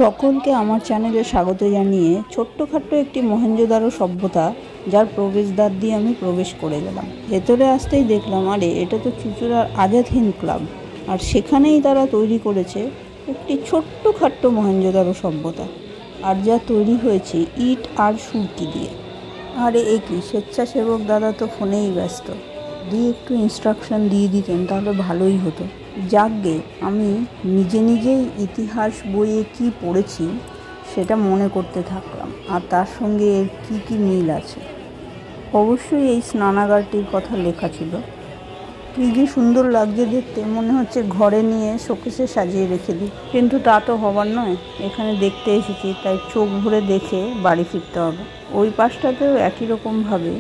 সকলকে আমার চ্যানেলে স্বাগত জানিয়ে ছোট্টখাট্ট একটি মহেঞ্জোদারো সভ্যতা যার প্রবেশদ্বার দিয়ে আমি প্রবেশ করে গেলাম। ভেতরে আসতেই দেখলাম আরে এটা তো চুঁচুড়ার আজাদ হিন্দ ক্লাব, আর সেখানেই তারা তৈরি করেছে একটি ছোট্টখাট্ট মহেঞ্জোদারো সভ্যতা। আর যা তৈরি হয়েছে ইট আর সুরকি দিয়ে। আরে এ কি, স্বেচ্ছাসেবক দাদা তো ফোনেই ব্যস্ত, দিয়ে একটু ইনস্ট্রাকশন দিয়ে দিতেন তাহলে ভালোই হতো। যাকগে, আমি নিজেই ইতিহাস বইয়ে কি পড়েছি সেটা মনে করতে থাকলাম, আর তার সঙ্গে এর কী মিল আছে। অবশ্যই এই স্নানাগারটির কথা লেখা ছিল। কি যে সুন্দর লাগছে দেখতে, মনে হচ্ছে ঘরে নিয়ে শোকেসে সাজিয়ে রেখে দিই, কিন্তু তা তো হবার নয়। এখানে দেখতে এসেছি তাই চোখ ভরে দেখে বাড়ি ফিরতে হবে। ওই পাশটাতেও একই রকমভাবে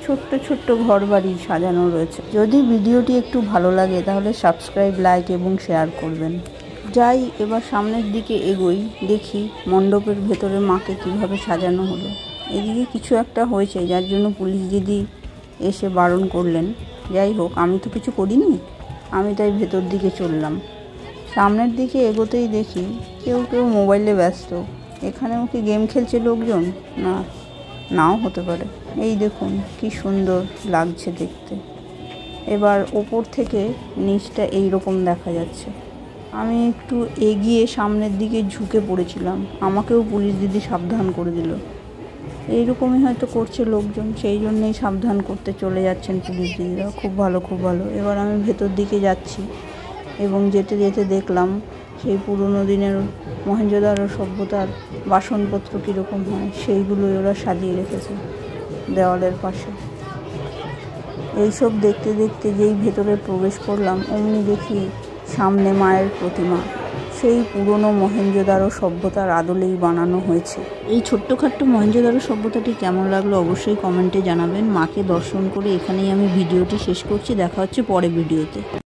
ছোট্ট ছোট্ট ঘর বাড়ি সাজানো রয়েছে। যদি ভিডিওটি একটু ভালো লাগে তাহলে সাবস্ক্রাইব, লাইক এবং শেয়ার করবেন। যাই এবার সামনের দিকে এগোই, দেখি মণ্ডপের ভেতরে মাকে কিভাবে সাজানো হলো। এদিকে কিছু একটা হয়েছে যার জন্য পুলিশ দিদি এসে বারণ করলেন। যাই হোক, আমি তো কিছু করিনি, আমি তাই ভেতর দিকে চললাম। সামনের দিকে এগোতেই দেখি কেউ মোবাইলে ব্যস্ত। এখানেও কি গেম খেলছে লোকজন? নাও হতে পারে। এই দেখুন কি সুন্দর লাগছে দেখতে। এবার ওপর থেকে নিচটা এই রকম দেখা যাচ্ছে। আমি একটু এগিয়ে সামনের দিকে ঝুঁকে পড়েছিলাম, আমাকেও পুলিশ দিদি সাবধান করে দিল। এইরকমই হয়তো করছে লোকজন, সেই জন্যই সাবধান করতে চলে যাচ্ছেন পুলিশ দিদিরা। খুব ভালো। এবার আমি ভেতর দিকে যাচ্ছি এবং যেতে দেখলাম সেই পুরনো দিনের মহেঞ্জোদারো সভ্যতার বাসনপত্র কীরকম হয় সেইগুলোই ওরা সাজিয়ে রেখেছে দেওয়ালের পাশে। এইসব দেখতে যেই ভেতরে প্রবেশ করলাম অমনি দেখি সামনে মায়ের প্রতিমা। সেই পুরনো মহেঞ্জোদারো সভ্যতার আদলেই বানানো হয়েছে। এই ছোট্টখাট্ট মহেঞ্জোদারো সভ্যতাটি কেমন লাগলো অবশ্যই কমেন্টে জানাবেন। মাকে দর্শন করে এখানেই আমি ভিডিওটি শেষ করছি। দেখা হচ্ছে পরের ভিডিওতে।